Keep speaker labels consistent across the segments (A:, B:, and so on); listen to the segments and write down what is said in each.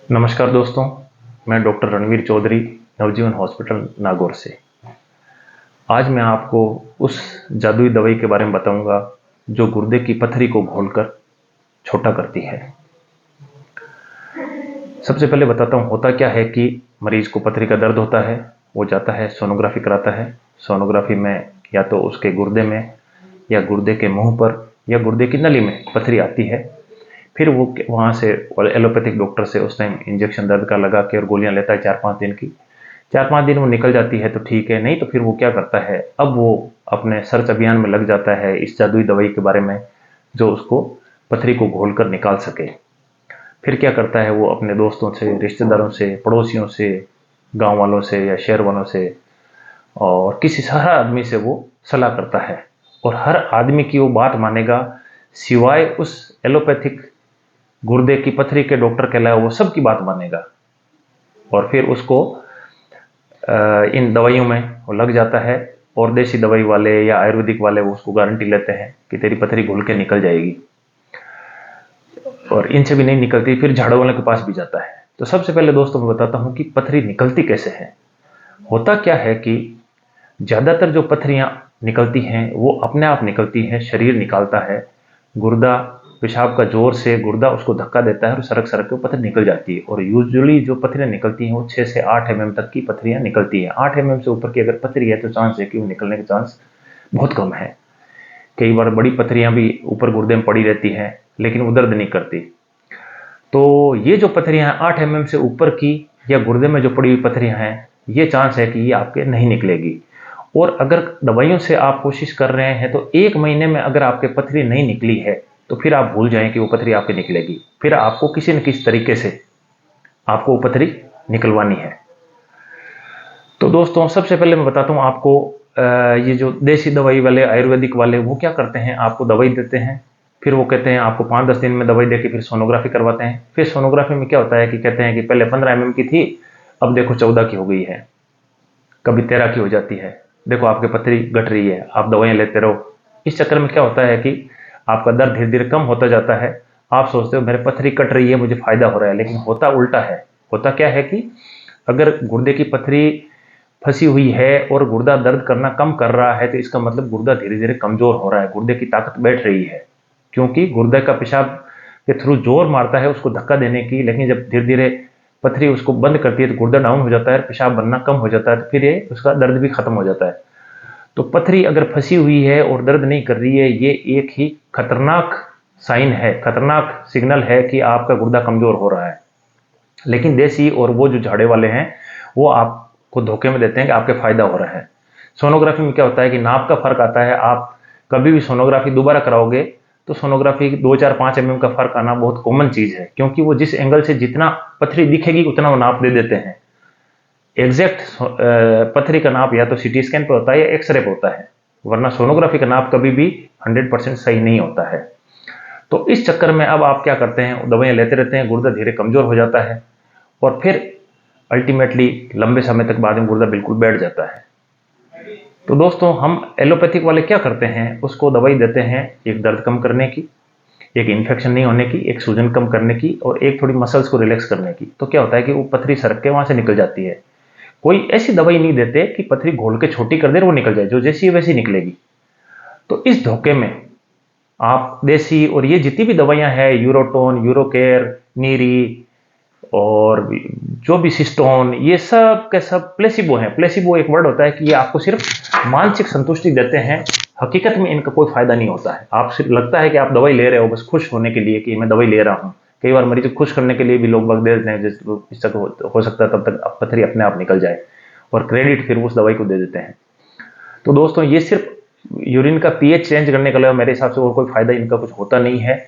A: नमस्कार दोस्तों, मैं डॉक्टर रणवीर चौधरी नवजीवन हॉस्पिटल नागौर से। आज मैं आपको उस जादुई दवाई के बारे में बताऊंगा जो गुर्दे की पथरी को घोलकर छोटा करती है। सबसे पहले बताता हूँ होता क्या है कि मरीज को पथरी का दर्द होता है, वो जाता है सोनोग्राफी कराता है। सोनोग्राफी में या तो उसके गुर्दे में या गुर्दे के मुंह पर या गुर्दे की नली में पथरी आती है। फिर वो वहाँ से एलोपैथिक डॉक्टर से उस टाइम इंजेक्शन दर्द का लगा के और गोलियां लेता है 4-5 दिन की। 4-5 दिन वो निकल जाती है तो ठीक है, नहीं तो फिर वो क्या करता है, अब वो अपने सर्च अभियान में लग जाता है इस जादुई दवाई के बारे में जो उसको पथरी को घोल कर निकाल सके। फिर क्या करता है, वो अपने दोस्तों से, रिश्तेदारों से, पड़ोसियों से, गांव वालों से या शहर वालों से और किसी हर आदमी से वो सलाह करता है और हर आदमी की वो बात मानेगा सिवाय उस एलोपैथिक गुर्दे की पथरी के डॉक्टर के अलावा वो सबकी बात मानेगा। और फिर उसको इन दवाइयों में वो लग जाता है और देसी दवाई वाले या आयुर्वेदिक वाले वो उसको गारंटी लेते हैं कि तेरी पथरी घुल के निकल जाएगी, और इनसे भी नहीं निकलती फिर झाड़ू वाले के पास भी जाता है। तो सबसे पहले दोस्तों मैं बताता हूँ कि पथरी निकलती कैसे है। होता क्या है कि ज़्यादातर जो पथरियाँ निकलती हैं वो अपने आप निकलती हैं, शरीर निकालता है। गुर्दा पेशाब का जोर से गुर्दा उसको धक्का देता है और सरक सरक के पथरी निकल जाती है। और यूजुअली जो पथरियाँ निकलती हैं वो 6 से 8 एमएम तक की पथरियाँ निकलती हैं। 8 एमएम से ऊपर की अगर पथरी है तो चांस है कि वो निकलने के चांस बहुत कम है। कई बार बड़ी पथरियाँ भी ऊपर गुर्दे में पड़ी रहती हैं लेकिन वो दर्द नहीं करती। तो ये जो पथरियाँ हैं 8 एमएम से ऊपर की या गुर्दे में जो पड़ी हुई पथरियाँ हैं, ये चांस है कि ये आपके नहीं निकलेगी। और अगर दवाइयों से आप कोशिश कर रहे हैं तो 1 महीने में अगर आपके पथरी नहीं निकली है तो फिर आप भूल जाएं कि वो पथरी आपकी निकलेगी। फिर आपको किसी न किसी तरीके से आपको वो पथरी निकलवानी है। तो दोस्तों सबसे पहले मैं बताता हूँ आपको, ये जो देसी दवाई वाले आयुर्वेदिक वाले वो क्या करते हैं, आपको दवाई देते हैं, फिर वो कहते हैं आपको 5-10 दिन में दवाई देके फिर सोनोग्राफी करवाते हैं। फिर सोनोग्राफी में क्या होता है कि कहते हैं कि पहले 15 एमएम की थी, अब देखो 14 की हो गई है, कभी 13 की हो जाती है, देखो आपकी पथरी घट रही है, आप दवाइयाँ लेते रहो। इस चक्कर में क्या होता है कि आपका दर्द धीरे धीरे कम होता जाता है। आप सोचते हो मेरे पथरी कट रही है, मुझे फायदा हो रहा है, लेकिन होता उल्टा है। होता क्या है कि अगर गुर्दे की पथरी फंसी हुई है और गुर्दा दर्द करना कम कर रहा है तो इसका मतलब गुर्दा धीरे धीरे कमजोर हो रहा है, गुर्दे की ताकत बैठ रही है। क्योंकि गुर्दे का पेशाब के थ्रू जोर मारता है उसको धक्का देने की, लेकिन जब धीरे धीरे पथरी उसको बंद करती है तो गुर्दा डाउन हो जाता है, पेशाब बनना कम हो जाता है, तो फिर ये उसका दर्द भी खत्म हो जाता है। तो पथरी अगर फंसी हुई है और दर्द नहीं कर रही है, ये एक ही खतरनाक साइन है, खतरनाक सिग्नल है कि आपका गुर्दा कमजोर हो रहा है। लेकिन देसी और वो जो झाड़े वाले हैं वो आपको धोखे में देते हैं कि आपके फायदा हो रहा है। सोनोग्राफी में क्या होता है कि नाप का फर्क आता है। आप कभी भी सोनोग्राफी दोबारा कराओगे तो सोनोग्राफी 2-4-5 एमएम का फर्क आना बहुत कॉमन चीज है, क्योंकि वो जिस एंगल से जितना पथरी दिखेगी उतना वो नाप दे देते हैं। एग्जैक्ट पथरी का नाप या तो सीटी स्कैन पे होता है या एक्सरे पे होता है, वरना सोनोग्राफी का नाप कभी भी 100% सही नहीं होता है। तो इस चक्कर में अब आप क्या करते हैं, दवाइयां लेते रहते हैं, गुर्दा धीरे कमजोर हो जाता है और फिर अल्टीमेटली लंबे समय तक बाद में गुर्दा बिल्कुल बैठ जाता है। तो दोस्तों हम एलोपैथिक वाले क्या करते हैं, उसको दवाई देते हैं एक दर्द कम करने की, एक इन्फेक्शन नहीं होने की, एक सूजन कम करने की और एक थोड़ी मसल्स को रिलैक्स करने की। तो क्या होता है कि वो पथरी सरक के वहां से निकल जाती है। कोई ऐसी दवाई नहीं देते कि पथरी घोल के छोटी कर दे और वो निकल जाए, जो जैसी है वैसी निकलेगी। तो इस धोखे में आप देसी और ये जितनी भी दवाइयां हैं, यूरोटोन, यूरोकेयर, नीरी और जो भी सिस्टोन, ये सब के सब प्लेसिबो हैं। प्लेसिबो एक वर्ड होता है कि ये आपको सिर्फ मानसिक संतुष्टि देते हैं, हकीकत में इनका कोई फायदा नहीं होता है। आप सिर्फ लगता है कि आप दवाई ले रहे हो बस खुश होने के लिए कि मैं दवाई ले रहा हूं। कई बार मरीज को खुश करने के लिए भी लोग वक्त दे देते हैं, इस तक हो सकता है तब तक पथरी अपने आप निकल जाए और क्रेडिट फिर उस दवाई को दे देते हैं। तो दोस्तों ये सिर्फ यूरिन का पीएच चेंज करने के अलावा मेरे हिसाब से और कोई फायदा इनका कुछ होता नहीं है।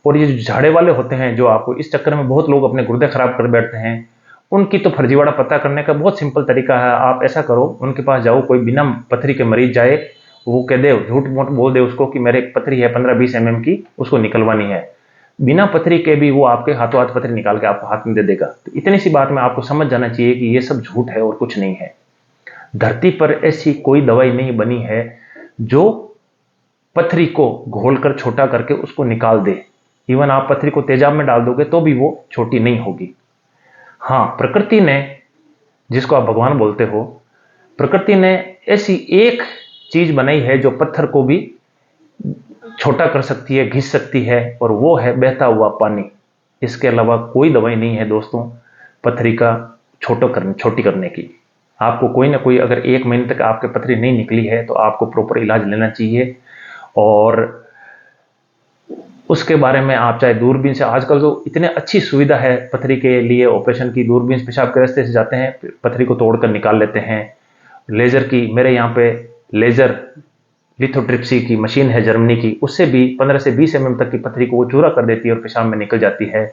A: और ये जो झाड़े वाले होते हैं जो आपको इस चक्कर में बहुत लोग अपने गुर्दे खराब कर बैठते हैं, उनकी तो फर्जीवाड़ा पता करने का बहुत सिंपल तरीका है। आप ऐसा करो, उनके पास जाओ, कोई बिना पथरी के मरीज जाए, वो कह दे, झूठ मूठ बोल दे उसको कि मेरे एक पथरी है 15-20 एमएम की, उसको निकलवानी है। बिना पथरी के भी वो आपके हाथों हाथ पथरी निकाल के आपको हाथ में दे देगा। तो इतनी सी बात में आपको समझ जाना चाहिए कि ये सब झूठ है और कुछ नहीं है। धरती पर ऐसी कोई दवाई नहीं बनी है जो पथरी को घोलकर छोटा करके उसको निकाल दे। इवन आप पथरी को तेजाब में डाल दोगे तो भी वो छोटी नहीं होगी। हाँ, प्रकृति ने, जिसको आप भगवान बोलते हो, प्रकृति ने ऐसी एक चीज बनाई है जो पत्थर को भी छोटा कर सकती है, घिस सकती है, और वो है बहता हुआ पानी। इसके अलावा कोई दवाई नहीं है दोस्तों पथरी का छोटी करने की। आपको कोई ना कोई, अगर 1 महीने तक आपके पथरी नहीं निकली है तो आपको प्रॉपर इलाज लेना चाहिए। और उसके बारे में आप चाहे दूरबीन से, आजकल तो इतने अच्छी सुविधा है पथरी के लिए ऑपरेशन की, दूरबीन पेशाब के रास्ते से जाते हैं, पथरी को तोड़कर निकाल लेते हैं। लेजर की, मेरे यहाँ पे लेजर लिथोट्रिप्सी की मशीन है जर्मनी की, उससे भी 15 से 20 mm तक की पथरी को वो चूरा कर देती है और पेशाब में निकल जाती है।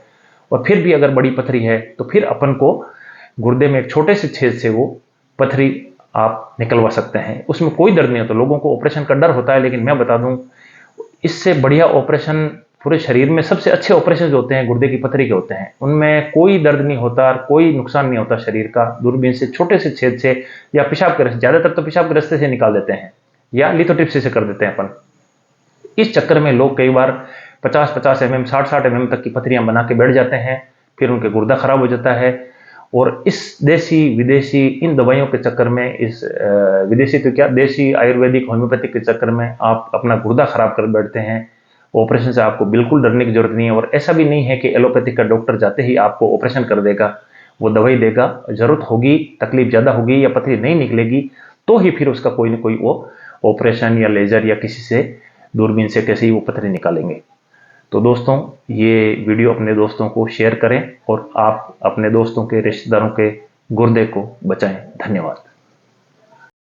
A: और फिर भी अगर बड़ी पथरी है तो फिर अपन को गुर्दे में एक छोटे से छेद से वो पथरी आप निकलवा सकते हैं। उसमें कोई दर्द नहीं होता। लोगों को ऑपरेशन का डर होता है, लेकिन मैं बता दूं, इससे बढ़िया ऑपरेशन पूरे शरीर में, सबसे अच्छे ऑपरेशन जो होते हैं गुर्दे की पथरी के होते हैं। उनमें कोई दर्द नहीं होता, कोई नुकसान नहीं होता शरीर का। दूरबीन से छोटे से छेद से या पेशाब के रास्ते, ज्यादातर तो पेशाब के रास्ते से निकाल देते हैं या लिथोट्रिप्सी से कर देते हैं अपन। इस चक्कर में लोग कई बार 50-50 mm, 60-60 mm तक की पथरियां बना के बैठ जाते हैं, फिर उनके गुर्दा खराब हो जाता है। और इस देसी विदेशी इन दवाइयों के चक्कर में, इस विदेशी तो क्या, देसी आयुर्वेदिक होम्योपैथिक के चक्कर में आप अपना गुर्दा खराब कर बैठते हैं। ऑपरेशन से आपको बिल्कुल डरने की जरूरत नहीं है। और ऐसा भी नहीं है कि एलोपैथिक का डॉक्टर जाते ही आपको ऑपरेशन कर देगा, वो दवाई देगा। जरूरत होगी, तकलीफ ज्यादा होगी या पथरी नहीं निकलेगी तो ही फिर उसका कोई ना कोई वो ऑपरेशन या लेजर या किसी से दूरबीन से कैसे ही वो पथरी निकालेंगे। तो दोस्तों, ये वीडियो अपने दोस्तों को शेयर करें और आप अपने दोस्तों के, रिश्तेदारों के गुर्दे को बचाएं। धन्यवाद।